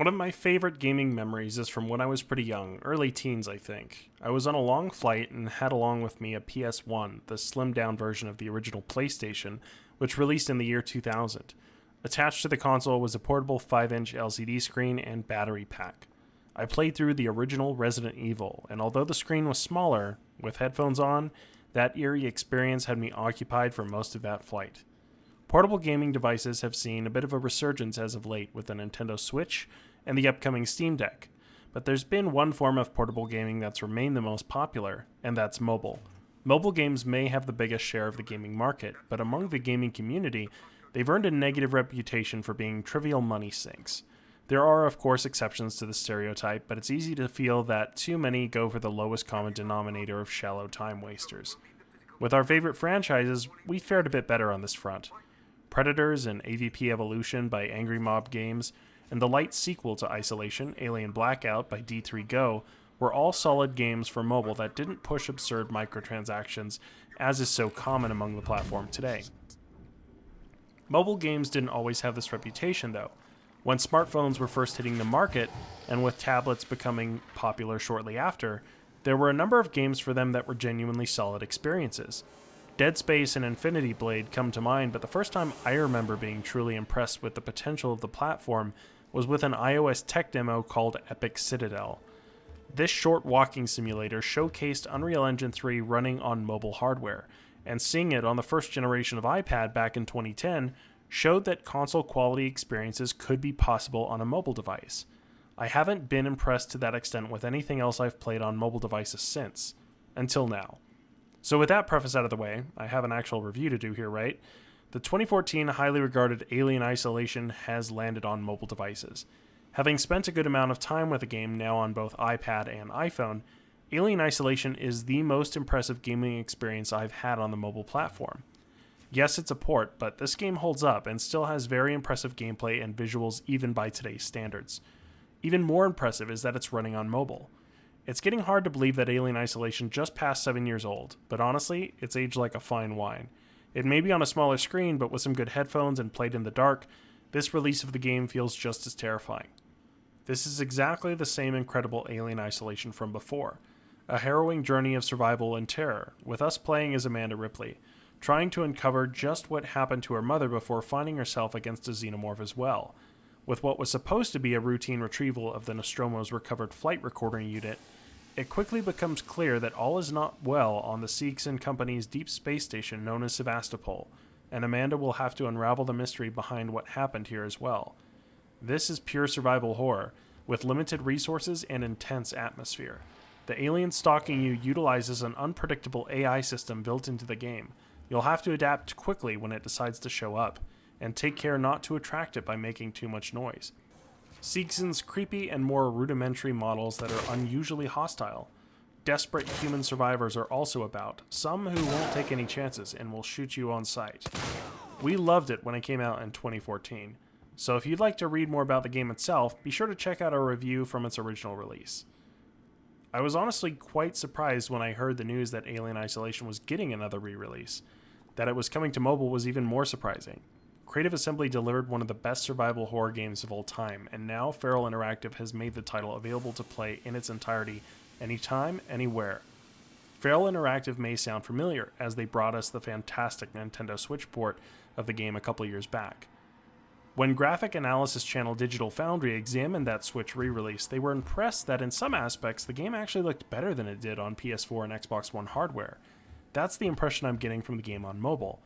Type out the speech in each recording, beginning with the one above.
One of my favorite gaming memories is from when I was pretty young, early teens I think. I was on a long flight and had along with me a PS1, the slimmed down version of the original PlayStation, which released in the year 2000. Attached to the console was a portable 5-inch LCD screen and battery pack. I played through the original Resident Evil, and although the screen was smaller, with headphones on, that eerie experience had me occupied for most of that flight. Portable gaming devices have seen a bit of a resurgence as of late with the Nintendo Switch and the upcoming Steam Deck, but there's been one form of portable gaming that's remained the most popular, and that's mobile. Mobile games may have the biggest share of the gaming market, but among the gaming community, they've earned a negative reputation for being trivial money sinks. There are, of course, exceptions to the stereotype, but it's easy to feel that too many go for the lowest common denominator of shallow time wasters. With our favorite franchises, we fared a bit better on this front. Predators and AVP Evolution by Angry Mob Games, and the light sequel to Isolation, Alien Blackout by D3 Go, were all solid games for mobile that didn't push absurd microtransactions, as is so common among the platform today. Mobile games didn't always have this reputation, though. When smartphones were first hitting the market, and with tablets becoming popular shortly after, there were a number of games for them that were genuinely solid experiences. Dead Space and Infinity Blade come to mind, but the first time I remember being truly impressed with the potential of the platform was with an iOS tech demo called Epic Citadel. This short walking simulator showcased Unreal Engine 3 running on mobile hardware, and seeing it on the first generation of iPad back in 2010 showed that console quality experiences could be possible on a mobile device. I haven't been impressed to that extent with anything else I've played on mobile devices since, until now. So with that preface out of the way, I have an actual review to do here, right? The 2014 highly regarded Alien Isolation has landed on mobile devices. Having spent a good amount of time with the game now on both iPad and iPhone, Alien Isolation is the most impressive gaming experience I've had on the mobile platform. Yes, it's a port, but this game holds up and still has very impressive gameplay and visuals even by today's standards. Even more impressive is that it's running on mobile. It's getting hard to believe that Alien Isolation just passed 7 years old, but honestly, it's aged like a fine wine. It may be on a smaller screen, but with some good headphones and played in the dark, this release of the game feels just as terrifying. This is exactly the same incredible Alien Isolation from before. A harrowing journey of survival and terror, with us playing as Amanda Ripley, trying to uncover just what happened to her mother before finding herself against a xenomorph as well. With what was supposed to be a routine retrieval of the Nostromo's recovered flight recording unit, it quickly becomes clear that all is not well on the Siegs and Company's deep space station known as Sevastopol, and Amanda will have to unravel the mystery behind what happened here as well. This is pure survival horror, with limited resources and intense atmosphere. The alien stalking you utilizes an unpredictable AI system built into the game. You'll have to adapt quickly when it decides to show up, and take care not to attract it by making too much noise. Siegson's creepy and more rudimentary models that are unusually hostile. Desperate human survivors are also about, some who won't take any chances and will shoot you on sight. We loved it when it came out in 2014, so if you'd like to read more about the game itself, be sure to check out our review from its original release. I was honestly quite surprised when I heard the news that Alien Isolation was getting another re-release. That it was coming to mobile was even more surprising. Creative Assembly delivered one of the best survival horror games of all time, and now Feral Interactive has made the title available to play in its entirety, anytime, anywhere. Feral Interactive may sound familiar, as they brought us the fantastic Nintendo Switch port of the game a couple years back. When graphic analysis channel Digital Foundry examined that Switch re-release, they were impressed that in some aspects the game actually looked better than it did on PS4 and Xbox One hardware. That's the impression I'm getting from the game on mobile.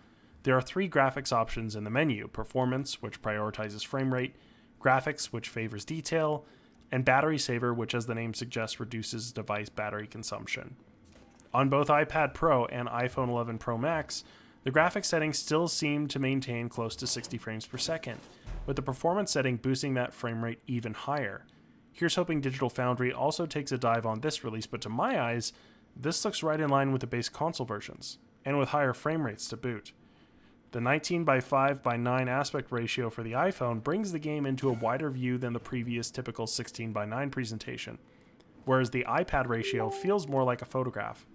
There are 3 graphics options in the menu: Performance, which prioritizes frame rate, Graphics, which favors detail, and Battery Saver, which as the name suggests reduces device battery consumption. On both iPad Pro and iPhone 11 Pro Max, the graphics settings still seem to maintain close to 60 frames per second, with the performance setting boosting that frame rate even higher. Here's hoping Digital Foundry also takes a dive on this release, but to my eyes, this looks right in line with the base console versions, and with higher frame rates to boot. The 19:5:9 aspect ratio for the iPhone brings the game into a wider view than the previous typical 16:9 presentation, whereas the iPad ratio feels more like a photograph.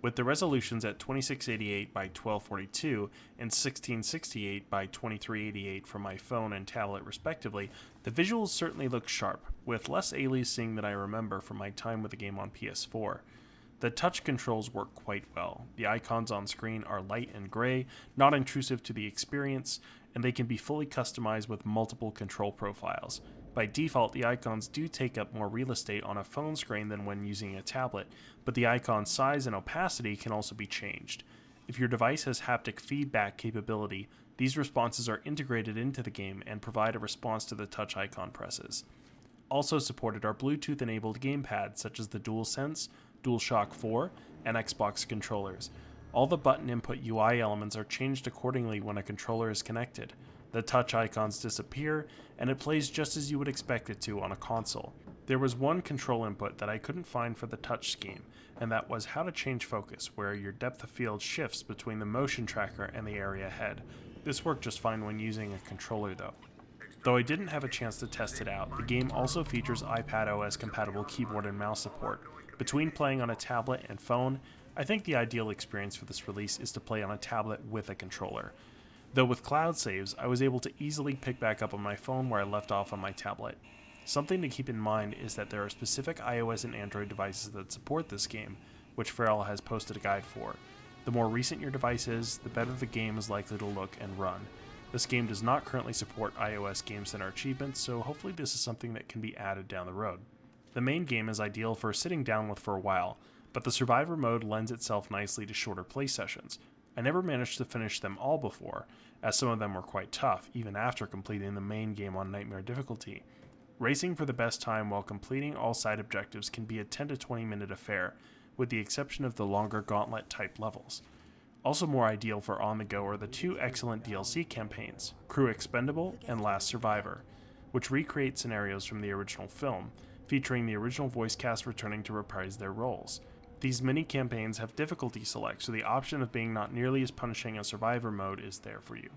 With the resolutions at 2688 by 1242 and 1668 by 2388 for my phone and tablet respectively, the visuals certainly look sharp, with less aliasing than I remember from my time with the game on PS4. The touch controls work quite well. The icons on screen are light and gray, not intrusive to the experience, and they can be fully customized with multiple control profiles. By default, the icons do take up more real estate on a phone screen than when using a tablet, but the icon size and opacity can also be changed. If your device has haptic feedback capability, these responses are integrated into the game and provide a response to the touch icon presses. Also supported are Bluetooth-enabled gamepads such as the DualSense, DualShock 4, and Xbox controllers. All the button input UI elements are changed accordingly when a controller is connected. The touch icons disappear, and it plays just as you would expect it to on a console. There was one control input that I couldn't find for the touch scheme, and that was how to change focus, where your depth of field shifts between the motion tracker and the area ahead. This worked just fine when using a controller though. Though I didn't have a chance to test it out, the game also features iPadOS compatible keyboard and mouse support. Between playing on a tablet and phone, I think the ideal experience for this release is to play on a tablet with a controller. Though with cloud saves, I was able to easily pick back up on my phone where I left off on my tablet. Something to keep in mind is that there are specific iOS and Android devices that support this game, which Feral has posted a guide for. The more recent your device is, the better the game is likely to look and run. This game does not currently support iOS Game Center achievements, so hopefully this is something that can be added down the road. The main game is ideal for sitting down with for a while, but the survivor mode lends itself nicely to shorter play sessions. I never managed to finish them all before, as some of them were quite tough, even after completing the main game on Nightmare difficulty. Racing for the best time while completing all side objectives can be a 10 to 20 minute affair, with the exception of the longer gauntlet type levels. Also more ideal for on the go are the two excellent DLC campaigns, Crew Expendable and Last Survivor, which recreate scenarios from the original film, featuring the original voice cast returning to reprise their roles. These mini-campaigns have difficulty select, so the option of being not nearly as punishing as Survivor mode is there for you.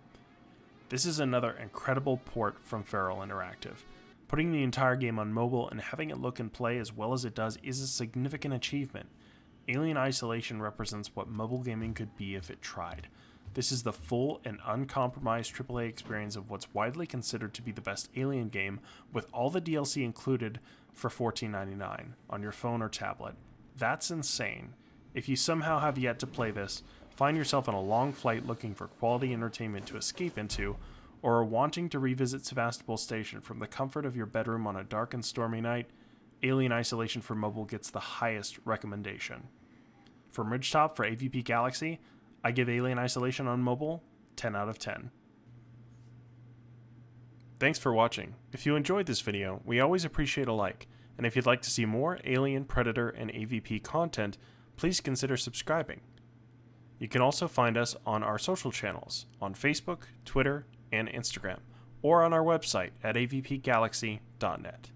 This is another incredible port from Feral Interactive. Putting the entire game on mobile and having it look and play as well as it does is a significant achievement. Alien Isolation represents what mobile gaming could be if it tried. This is the full and uncompromised AAA experience of what's widely considered to be the best Alien game, with all the DLC included for $14.99 on your phone or tablet. That's insane. If you somehow have yet to play this, find yourself on a long flight looking for quality entertainment to escape into, or are wanting to revisit Sevastopol Station from the comfort of your bedroom on a dark and stormy night, Alien Isolation for mobile gets the highest recommendation. From Ridgetop for AVP Galaxy, I give Alien Isolation on mobile 10 out of 10. Thanks for watching. If you enjoyed this video, we always appreciate a like. And if you'd like to see more Alien, Predator, and AVP content, please consider subscribing. You can also find us on our social channels on Facebook, Twitter, and Instagram, or on our website at avpgalaxy.net.